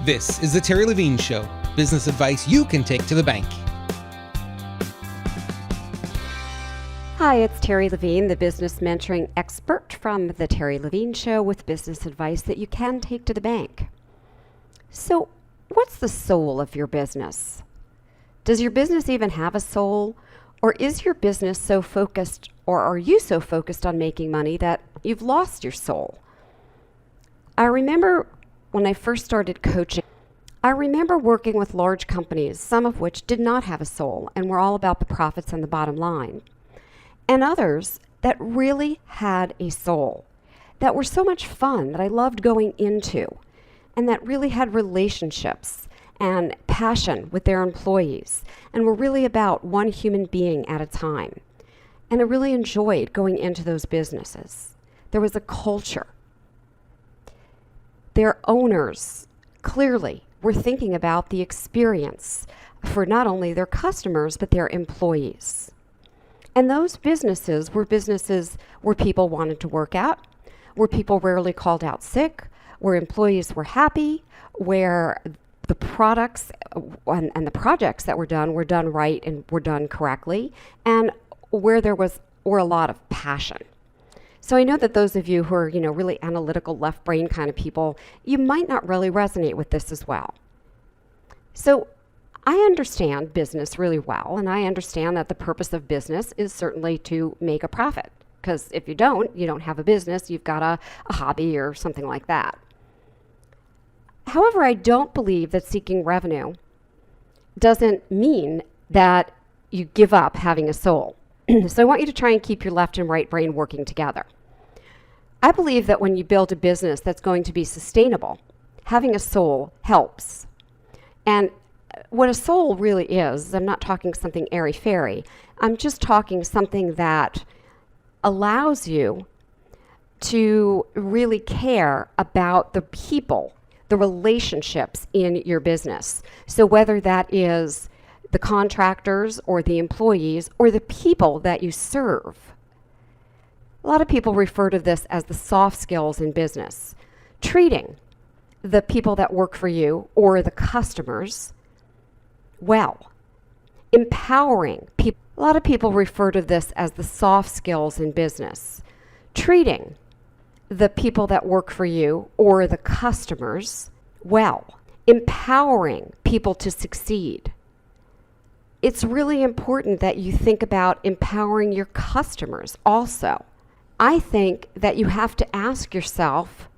This is the Terry Levine Show, business advice you can take to the bank. Hi, it's Terry Levine, the business mentoring expert from the Terry Levine Show with business advice that you can take to the bank. So, what's the soul of your business? Does your business even have a soul? Or is your business so focused, or are you so focused on making money that you've lost your soul? I remember when I first started coaching, I remember working with large companies, some of which did not have a soul and were all about the profits and the bottom line. And others that really had a soul, that were so much fun that I loved going into, and that really had relationships and passion with their employees, and were really about one human being at a time. And I really enjoyed going into those businesses. There was a culture. Their owners clearly were thinking about the experience for not only their customers, but their employees. And those businesses were businesses where people wanted to work at, where people rarely called out sick, where employees were happy, where the products and the projects that were done right and were done correctly, and where there was a lot of passion. So I know that those of you who are, really analytical, left brain kind of people, you might not really resonate with this as well. So I understand business really well, and I understand that the purpose of business is certainly to make a profit. Because if you don't have a business, you've got a hobby or something like that. However, I don't believe that seeking revenue doesn't mean that you give up having a soul. So I want you to try and keep your left and right brain working together. I believe that when you build a business that's going to be sustainable, having a soul helps. And what a soul really is, I'm not talking something airy-fairy, I'm just talking something that allows you to really care about the people, the relationships in your business. So whether that is the contractors or the employees or the people that you serve. A lot of people refer to this as the soft skills in business. Treating the people that work for you or the customers well. Empowering people. A lot of people refer to this as the soft skills in business. Treating the people that work for you or the customers well. Empowering people to succeed. It's really important that you think about empowering your customers also. I think that you have to ask yourself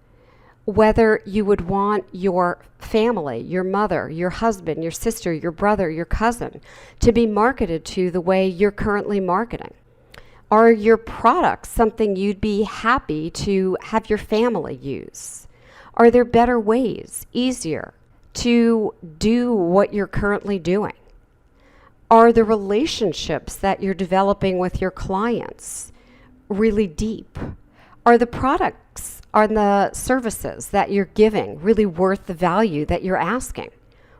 whether you would want your family, your mother, your husband, your sister, your brother, your cousin to be marketed to the way you're currently marketing. Are your products something you'd be happy to have your family use? Are there better ways, easier, to do what you're currently doing? Are the relationships that you're developing with your clients really deep? Are the products, are the services that you're giving really worth the value that you're asking?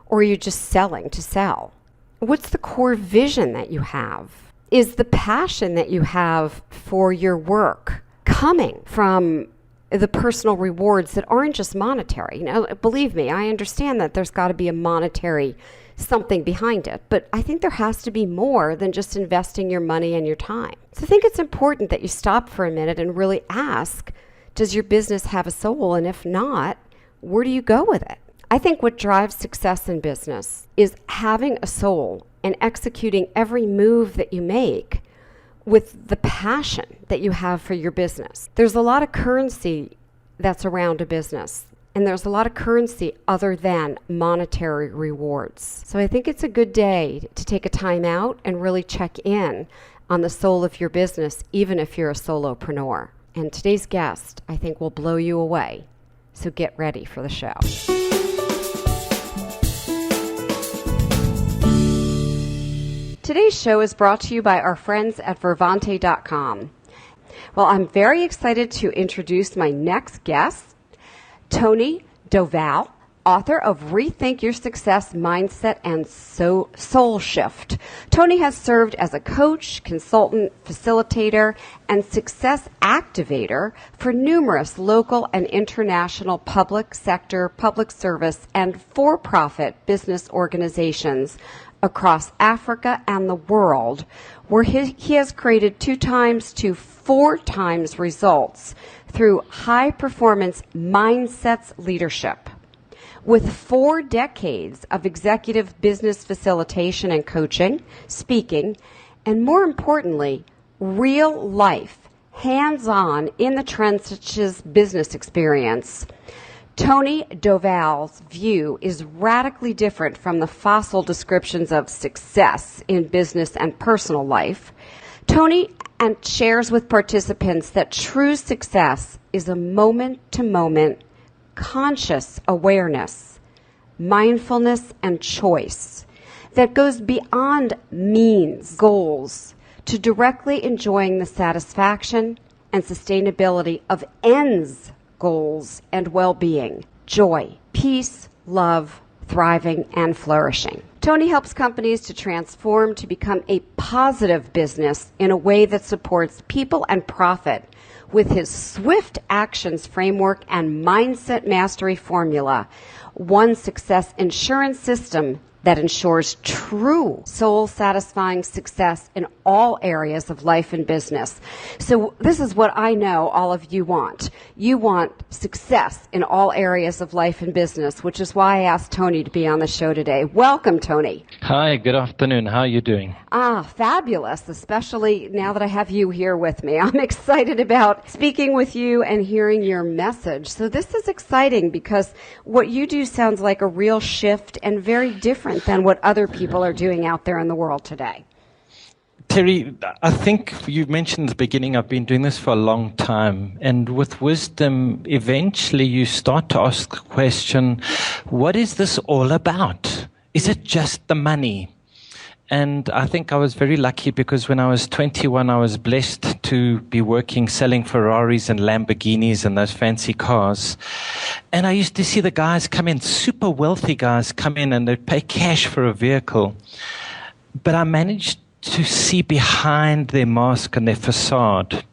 Or are you just selling to sell? What's the core vision that you have? Is the passion that you have for your work coming from the personal rewards that aren't just monetary? Now, believe me, I understand that there's got to be a monetary something behind it, but I think there has to be more than just investing your money and your time. So I think it's important that you stop for a minute and really ask, does your business have a soul? And if not, where do you go with it? I think what drives success in business is having a soul and executing every move that you make with the passion that you have for your business. There's a lot of currency that's around a business, and there's a lot of currency other than monetary rewards. So I think it's a good day to take a time out and really check in on the soul of your business, even if you're a solopreneur. And today's guest, I think, will blow you away. So get ready for the show. Today's show is brought to you by our friends at Vervante.com. Well, I'm very excited to introduce my next guest, Tony Doval author of Rethink Your Success Mindset and Soul Shift. Tony has served as a coach, consultant, facilitator, and success activator for numerous local and international public sector, public service, and for-profit business organizations across Africa and the world, where he has created 2 times to 4 times results through high-performance mindsets leadership. With 4 decades of executive business facilitation and coaching, speaking, and more importantly, real life, hands-on, in the trenches business experience, Tony Doval's view is radically different from the fossil descriptions of success in business and personal life. Tony shares with participants that true success is a moment-to-moment conscious awareness, mindfulness, and choice that goes beyond means, goals, to directly enjoying the satisfaction and sustainability of ends, goals, and well-being, joy, peace, love, thriving, and flourishing. Tony helps companies to transform to become a positive business in a way that supports people and profit with his swift actions framework and mindset mastery formula, one success insurance system that ensures true soul-satisfying success in all areas of life and business. So this is what I know all of you want. You want success in all areas of life and business, which is why I asked Tony to be on the show today. Welcome, Tony. Hi, good afternoon. How are you doing? Fabulous, especially now that I have you here with me. I'm excited about speaking with you and hearing your message. So this is exciting because what you do sounds like a real shift and very different than what other people are doing out there in the world today. Terry, I think you mentioned at the beginning I've been doing this for a long time, and with wisdom, eventually you start to ask the question, what is this all about? Is it just the money? And I think I was very lucky because when I was 21, I was blessed to be working, selling Ferraris and Lamborghinis and those fancy cars. And I used to see the guys come in, super wealthy guys come in, and they'd pay cash for a vehicle. But I managed to see behind their mask and their facade.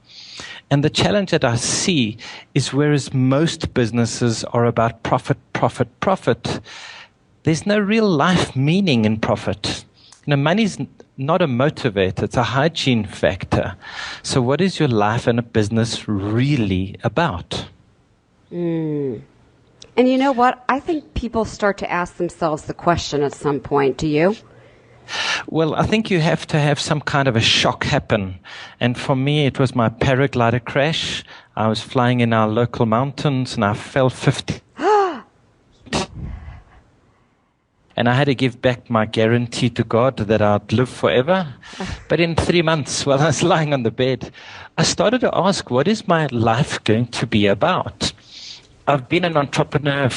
And the challenge that I see is whereas most businesses are about profit, profit, profit, there's no real life meaning in profit. You know, money's not a motivator, it's a hygiene factor. So what is your life and a business really about? And you know what? I think people start to ask themselves the question at some point. Do you? Well, I think you have to have some kind of a shock happen. And for me, it was my paraglider crash. I was flying in our local mountains and I fell 50. And I had to give back my guarantee to God that I'd live forever. But in 3 months, while I was lying on the bed, I started to ask, what is my life going to be about? I've been an entrepreneur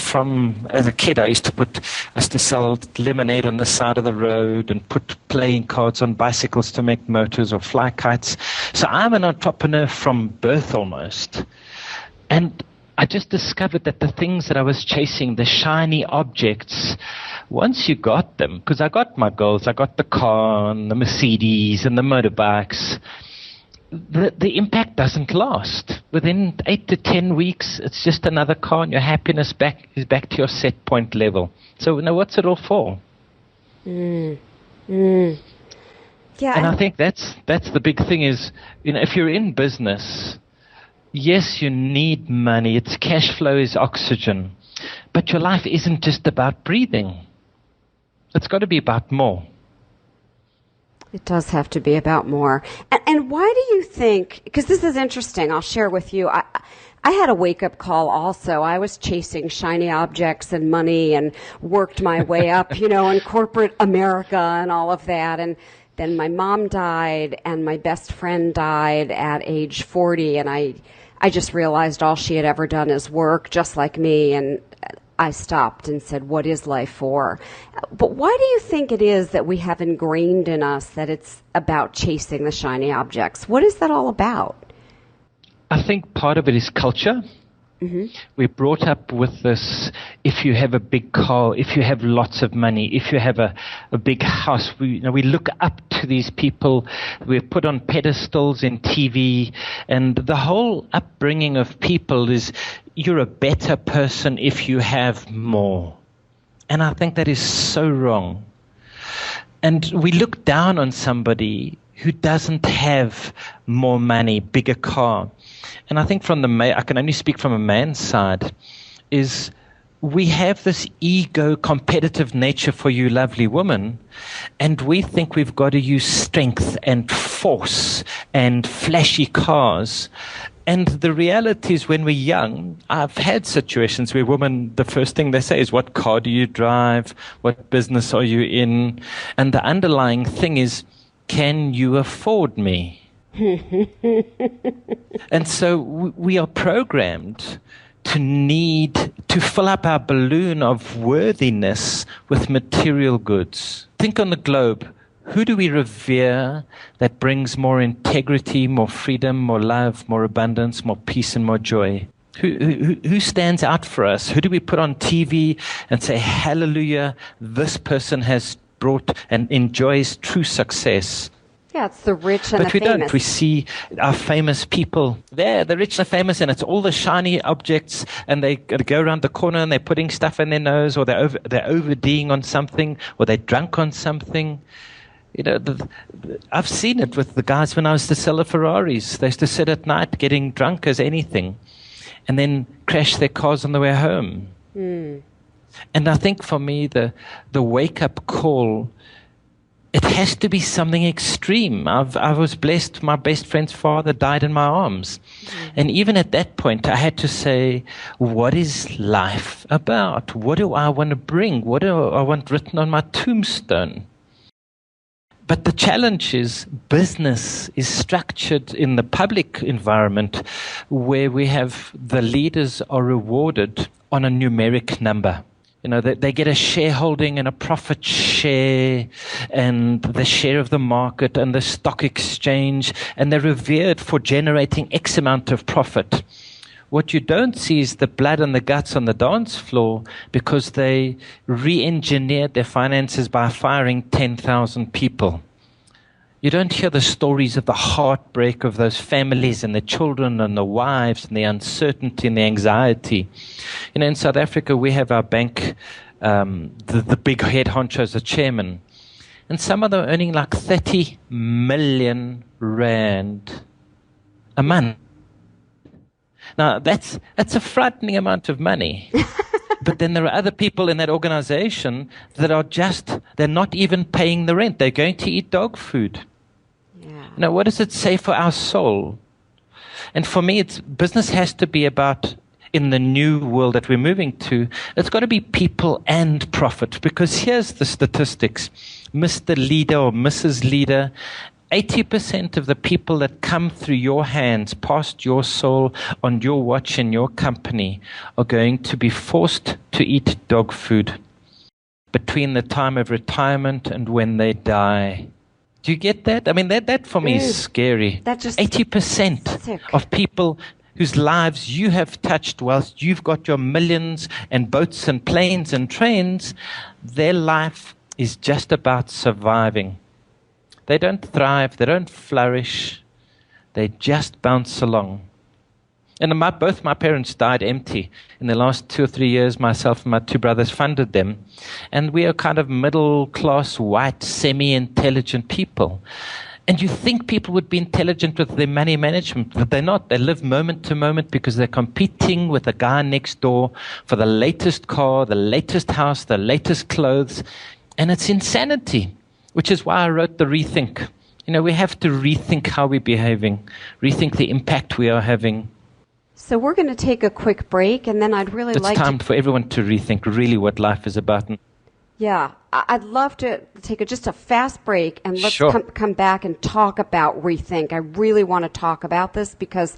as a kid. I used to sell lemonade on the side of the road and put playing cards on bicycles to make motors or fly kites. So I'm an entrepreneur from birth almost. And I just discovered that the things that I was chasing, the shiny objects, once you got them, because I got my goals, I got the car and the Mercedes and the motorbikes, the impact doesn't last. Within 8 to 10 weeks, it's just another car and your happiness is back to your set point level. So, what's it all for? Yeah. And I think that's the big thing is, if you're in business, yes, you need money. It's cash flow is oxygen. But your life isn't just about breathing. It's got to be about more. It does have to be about more. And why do you think, because this is interesting, I'll share with you, I had a wake-up call also. I was chasing shiny objects and money and worked my way up, in corporate America and all of that. And then my mom died and my best friend died at age 40, and I just realized all she had ever done is work, just like me, and I stopped and said, what is life for? But why do you think it is that we have ingrained in us that it's about chasing the shiny objects? What is that all about? I think part of it is culture. We're brought up with this: if you have a big car, if you have lots of money, if you have a big house, we look up to these people. We're put on pedestals in TV, and the whole upbringing of people is, you're a better person if you have more. And I think that is so wrong. And we look down on somebody who doesn't have more money, bigger car. And I think I can only speak from a man's side, is we have this ego competitive nature for you lovely women, and we think we've got to use strength and force and flashy cars. And the reality is, when we're young, I've had situations where women, the first thing they say is, what car do you drive? What business are you in? And the underlying thing is, can you afford me? And so we are programmed to need to fill up our balloon of worthiness with material goods. Think on the globe. Who do we revere that brings more integrity, more freedom, more love, more abundance, more peace, and more joy? Who stands out for us? Who do we put on TV and say, hallelujah, this person has brought and enjoys true success? Yeah, it's the rich and but the we famous. don't. We see our famous people there, the rich and the famous, and it's all the shiny objects, and they go around the corner and they're putting stuff in their nose, or they're OVDing on something, or they're drunk on something. I've seen it with the guys when I was to sell the Ferraris. They used to sit at night getting drunk as anything, and then crash their cars on the way home. And I think for me, the wake-up call, it has to be something extreme. I was blessed. My best friend's father died in my arms. And even at that point, I had to say, what is life about? What do I want to bring? What do I want written on my tombstone? But the challenge is, business is structured in the public environment where we have the leaders are rewarded on a numeric number. They get a shareholding and a profit share and the share of the market and the stock exchange, and they're revered for generating X amount of profit. What you don't see is the blood and the guts on the dance floor, because they re-engineered their finances by firing 10,000 people. You don't hear the stories of the heartbreak of those families and the children and the wives and the uncertainty and the anxiety. In South Africa, we have our bank, the big head honcho as a chairman. And some of them are earning like 30 million rand a month. Now, that's a frightening amount of money. But then there are other people in that organization that are they're not even paying the rent. They're going to eat dog food. Yeah. What does it say for our soul? And for me, business has to be about, in the new world that we're moving to, it's got to be people and profit. Because here's the statistics. Mr. Leader or Mrs. Leader, 80% of the people that come through your hands, past your soul, on your watch in your company, are going to be forced to eat dog food between the time of retirement and when they die. Do you get that? I mean, that for me is scary. That just 80% of people whose lives you have touched whilst you've got your millions and boats and planes and trains, their life is just about surviving. They don't thrive, they don't flourish, they just bounce along. And both my parents died empty. In the last 2 or 3 years, myself and my 2 brothers funded them. And we are kind of middle-class, white, semi-intelligent people. And you think people would be intelligent with their money management, but they're not. They live moment to moment because they're competing with the guy next door for the latest car, the latest house, the latest clothes. And it's insanity, which is why I wrote the Rethink. We have to rethink how we're behaving, rethink the impact we are having. So we're going to take a quick break, and then I'd really It's time for everyone to rethink really what life is about. Yeah, I'd love to take just a fast break, and let's Sure. come back and talk about Rethink. I really want to talk about this because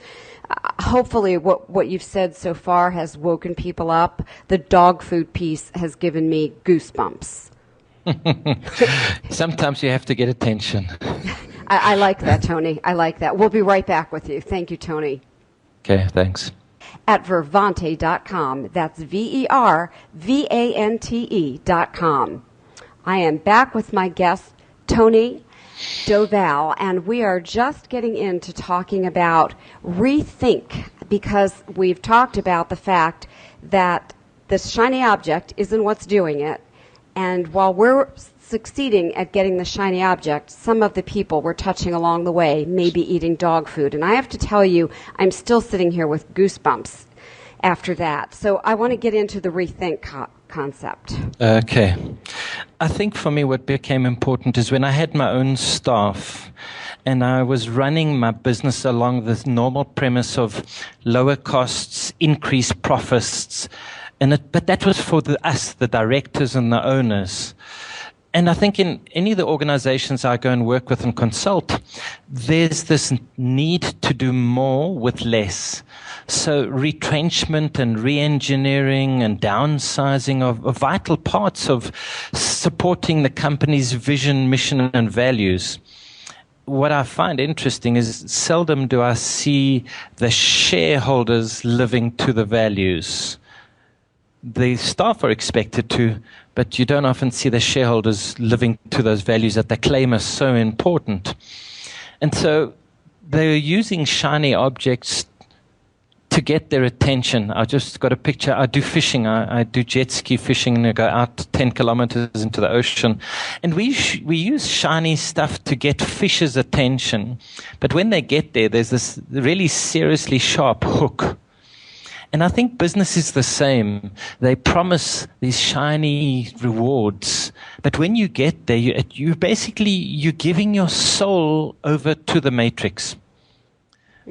hopefully what you've said so far has woken people up. The dog food piece has given me goosebumps. Sometimes you have to get attention. I like that, Tony. I like that. We'll be right back with you. Thank you, Tony. Okay, thanks. at vervante.com. That's VERVANTE.com. I am back with my guest, Tony Doval, and we are just getting into talking about rethink, because we've talked about the fact that the shiny object isn't what's doing it, and while we're succeeding at getting the shiny object, some of the people we're touching along the way may be eating dog food. And I have to tell you, I'm still sitting here with goosebumps after that. So I want to get into the rethink concept. Okay. I think for me what became important is when I had my own staff and I was running my business along this normal premise of lower costs, increased profits, but that was for us, the directors and the owners. And I think in any of the organizations I go and work with and consult, there's this need to do more with less. So retrenchment and re-engineering and downsizing are vital parts of supporting the company's vision, mission, and values. What I find interesting is seldom do I see the shareholders living to the values. The staff are expected to, but you don't often see the shareholders living to those values that they claim are so important. And so they're using shiny objects to get their attention. I just got a picture. I do fishing. I do jet ski fishing and I go out 10 kilometers into the ocean. And we use shiny stuff to get fishers' attention. But when they get there, there's this really seriously sharp hook. And I think business is the same. They promise these shiny rewards, but when you get there, you're giving your soul over to the matrix.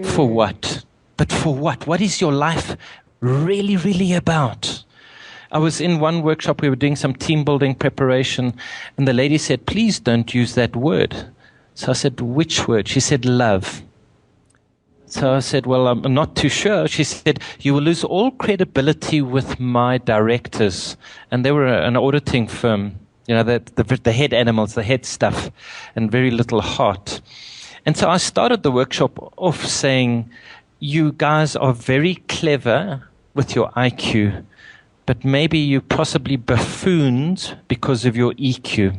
For what? But for what? What is your life really, really about? I was in one workshop, we were doing some team building preparation, and the lady said, please don't use that word. So I said, which word? She said, love. So I said, well, I'm not too sure. She said, you will lose all credibility with my directors. And they were an auditing firm, you know, the head animals, the head stuff, and very little heart. And so I started the workshop off saying, you guys are very clever with your IQ, but maybe you possibly buffoons because of your EQ.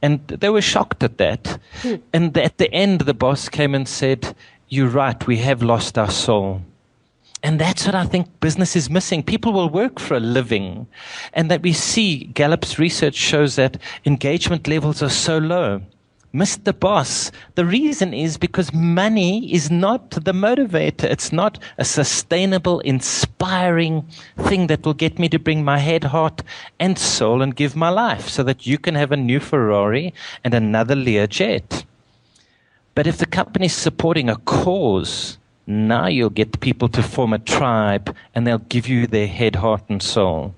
And they were shocked at that. And at the end, the boss came and said, you're right, we have lost our soul. And that's what I think business is missing. People will work for a living. And that we see, Gallup's research shows that engagement levels are so low. Mr. Boss, the reason is because money is not the motivator. It's not a sustainable, inspiring thing that will get me to bring my head, heart, and soul and give my life so that you can have a new Ferrari and another Learjet. But if the company is supporting a cause, now you'll get people to form a tribe and they'll give you their head, heart, and soul.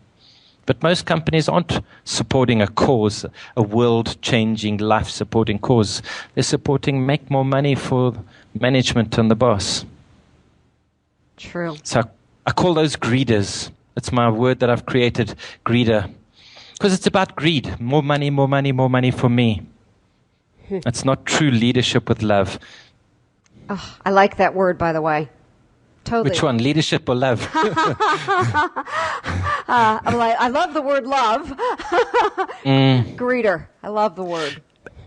But most companies aren't supporting a cause, a world-changing, life-supporting cause. They're supporting make more money for management and the boss. True. So I call those greeders. That's my word that I've created, greeder. Because it's about greed. More money, more money, more money for me. It's not true leadership with love. Oh, I like that word, by the way. Totally. Which one, leadership or love? I love the word love. Greeter. I love the word.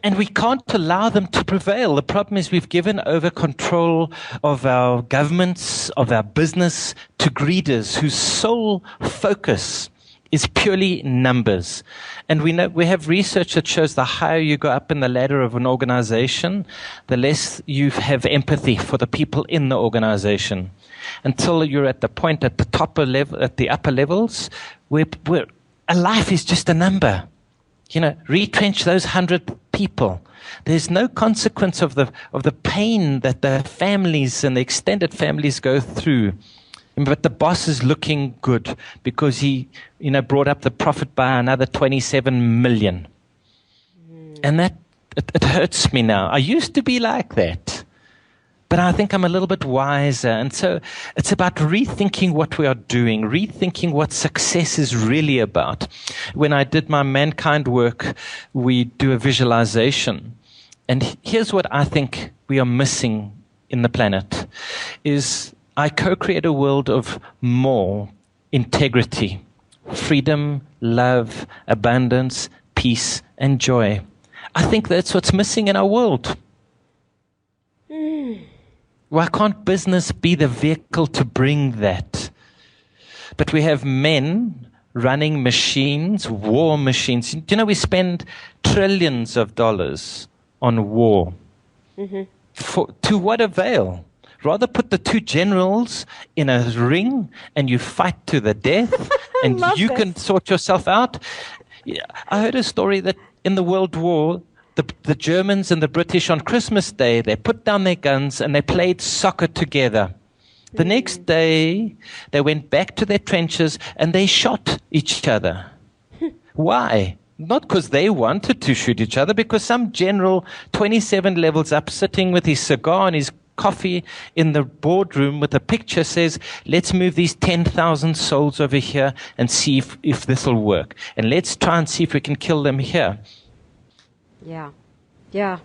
And we can't allow them to prevail. The problem is we've given over control of our governments, of our business, to greeders whose sole focus is purely numbers. And we have research that shows the higher you go up in the ladder of an organization, the less you have empathy for the people in the organization. Until you're at the point at the upper levels, where a life is just a number. You know, retrench those 100 people. There's no consequence of the pain that the families and the extended families go through. But the boss is looking good because he, brought up the profit by another 27 million. And that, it hurts me now. I used to be like that. But I think I'm a little bit wiser. And so it's about rethinking what we are doing, rethinking what success is really about. When I did my mankind work, we do a visualization. And here's what I think we are missing in the planet is I co-create a world of more integrity, freedom, love, abundance, peace, and joy. I think that's what's missing in our world. Why can't business be the vehicle to bring that? But we have men running machines, war machines. Do you know we spend trillions of dollars on war? To what avail? Rather put the two generals in a ring and you fight to the death and you can sort yourself out. I heard a story that in the World War, the Germans and the British on Christmas Day, they put down their guns and they played soccer together. The next day, they went back to their trenches and they shot each other. Why? Not because they wanted to shoot each other, because some general 27 levels up sitting with his cigar and his coffee in the boardroom with a picture says, let's move these 10,000 souls over here and see if this will work. And let's try and see if we can kill them here. Yeah. Yeah.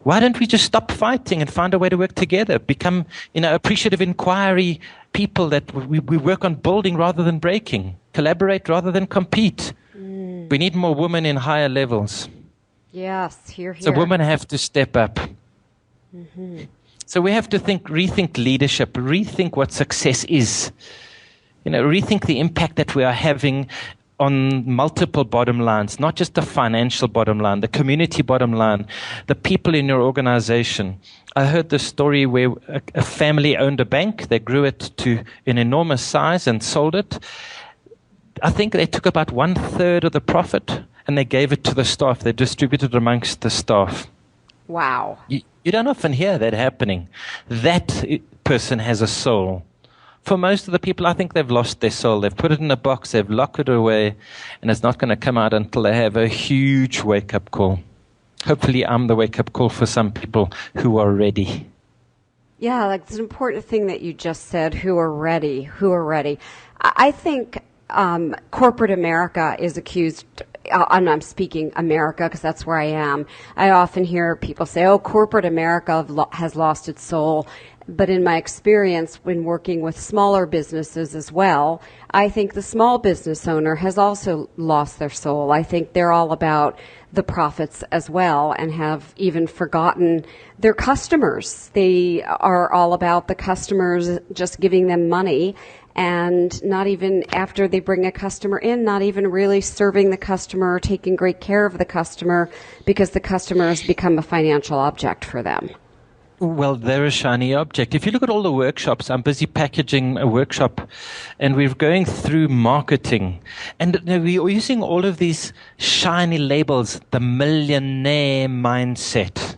Why don't we just stop fighting and find a way to work together? Become, appreciative inquiry people that we work on building rather than breaking, collaborate rather than compete. We need more women in higher levels. Yes, here. So women have to step up. So we have to rethink leadership, rethink what success is. Rethink the impact that we are having on multiple bottom lines, not just the financial bottom line, the community bottom line, the people in your organization. I heard the story where a family owned a bank. They grew it to an enormous size and sold it. I think they took about 1/3 of the profit and they gave it to the staff. They distributed amongst the staff. Wow. You don't often hear that happening. That person has a soul. For most of the people, I think they've lost their soul. They've put it in a box, they've locked it away, and it's not going to come out until they have a huge wake-up call. Hopefully, I'm the wake-up call for some people who are ready. Yeah, it's an important thing that you just said, who are ready. I think corporate America is accused, and I'm speaking America because that's where I am. I often hear people say, corporate America has lost its soul. But in my experience when working with smaller businesses as well, I think the small business owner has also lost their soul. I think they're all about the profits as well and have even forgotten their customers. They are all about the customers, just giving them money, and not even after they bring a customer in, not even really serving the customer, taking great care of the customer, because the customer has become a financial object for them. Well, they're a shiny object. If you look at all the workshops, I'm busy packaging a workshop, and we're going through marketing. And we're using all of these shiny labels, the millionaire mindset,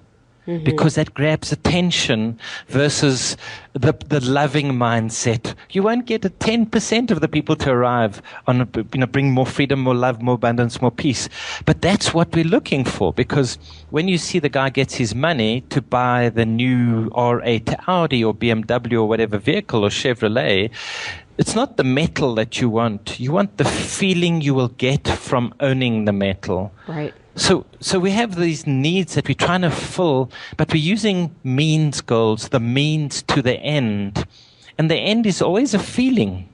because that grabs attention versus the loving mindset. You won't get 10% of the people to arrive on, bring more freedom, more love, more abundance, more peace. But that's what we're looking for, because when you see the guy gets his money to buy the new R8 Audi or BMW or whatever vehicle or Chevrolet, it's not the metal that you want. You want the feeling you will get from owning the metal. Right. So we have these needs that we're trying to fill, but we're using means goals, the means to the end. And the end is always a feeling.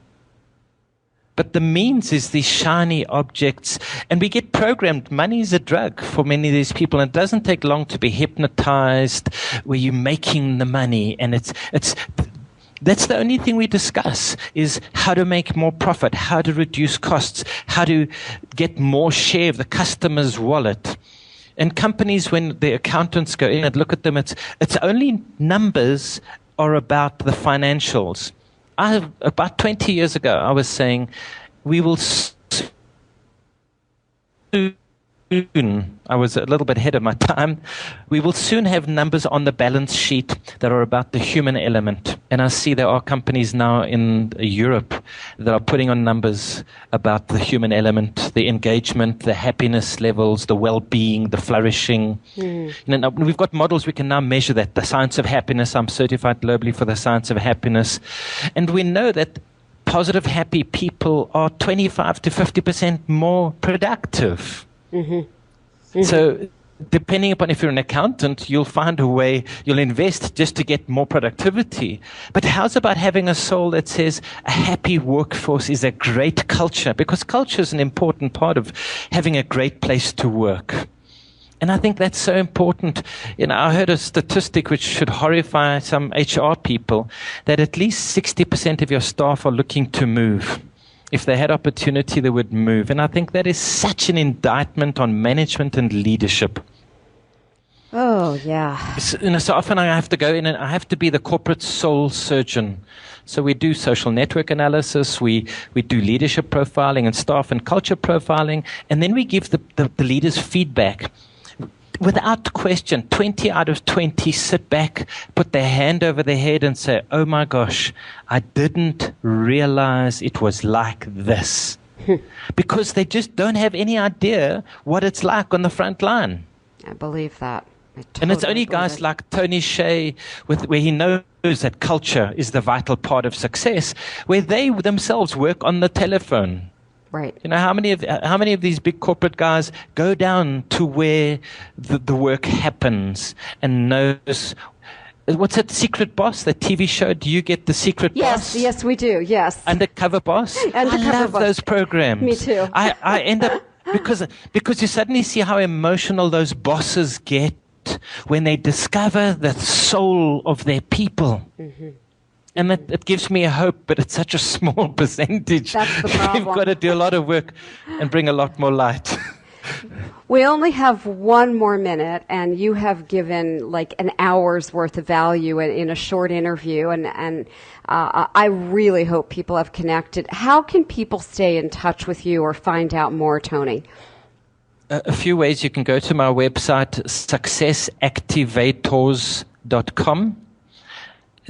But the means is these shiny objects. And we get programmed. Money is a drug for many of these people. And it doesn't take long to be hypnotized where you're making the money. And that's the only thing we discuss, is how to make more profit, how to reduce costs, how to get more share of the customer's wallet. And companies, when the accountants go in and look at them, it's only numbers are about the financials. About 20 years ago, I was saying, we will soon, I was a little bit ahead of my time, we will soon have numbers on the balance sheet that are about the human element. And I see there are companies now in Europe that are putting on numbers about the human element, the engagement, the happiness levels, the well-being, the flourishing. We've got models, we can now measure that. The science of happiness, I'm certified globally for the science of happiness. And we know that positive, happy people are 25 to 50% more productive. So depending upon if you're an accountant, you'll find a way, you'll invest just to get more productivity. But how's about having a soul that says a happy workforce is a great culture? Because culture is an important part of having a great place to work. And I think that's so important. I heard a statistic which should horrify some HR people, that at least 60% of your staff are looking to move. If they had opportunity, they would move. And I think that is such an indictment on management and leadership. Oh, yeah. So often I have to go in and I have to be the corporate soul surgeon. So we do social network analysis, we do leadership profiling and staff and culture profiling, and then we give the leaders feedback. Without question, 20 out of 20 sit back, put their hand over their head and say, oh my gosh, I didn't realize it was like this. Because they just don't have any idea what it's like on the front line. I believe that. And it's only guys like Tony Shea, where he knows that culture is the vital part of success, where they themselves work on the telephone. Right. How many of these big corporate guys go down to where the work happens and knows? What's that, Secret Boss, the TV show? Do you get the Secret Boss? Yes, we do. Yes. Undercover Boss. I love those programs. Me too. I end up because you suddenly see how emotional those bosses get when they discover the soul of their people. Mm-hmm. And it gives me a hope, but it's such a small percentage. That's the problem. We've got to do a lot of work and bring a lot more light. We only have one more minute, and you have given like an hour's worth of value in a short interview, and I really hope people have connected. How can people stay in touch with you or find out more, Tony? A few ways. You can go to my website, successactivators.com.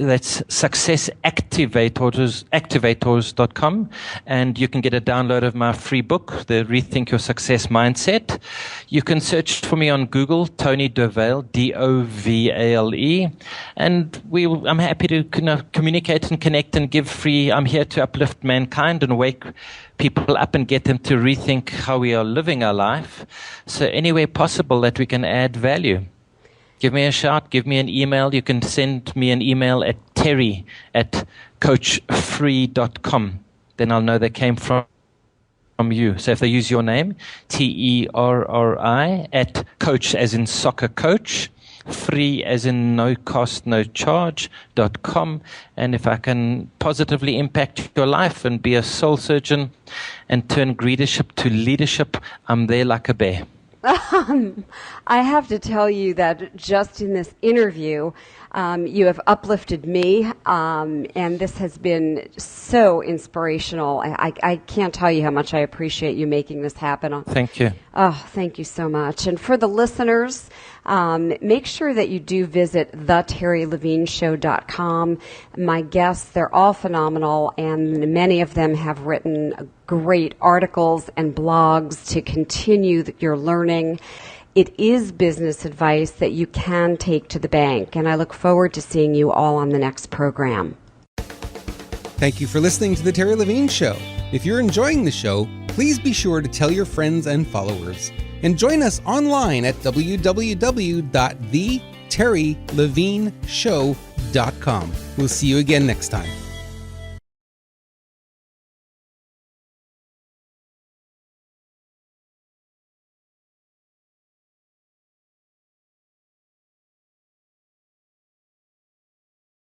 That's successactivators.com, and you can get a download of my free book, The Rethink Your Success Mindset. You can search for me on Google, Tony Dovale, Dovale, and I'm happy to communicate and connect and give free. I'm here to uplift mankind and wake people up and get them to rethink how we are living our life. So any way possible that we can add value. Give me a shout, give me an email. You can send me an email at terry@coachfree.com. Then I'll know they came from you. So if they use your name, TERRI, at coach as in soccer coach, free as in no cost, no charge.com. And if I can positively impact your life and be a soul surgeon and turn greedership to leadership, I'm there like a bear. I have to tell you that just in this interview, you have uplifted me, and this has been so inspirational. I can't tell you how much I appreciate you making this happen. Thank you. Oh, thank you so much. And for the listeners, make sure that you do visit theterrylevineshow.com. My guests, they're all phenomenal, and many of them have written great articles and blogs to continue your learning. It is business advice that you can take to the bank, and I look forward to seeing you all on the next program. Thank you for listening to The Terry Levine Show. If you're enjoying the show, please be sure to tell your friends and followers. And join us online at www.theterrylevineshow.com. We'll see you again next time.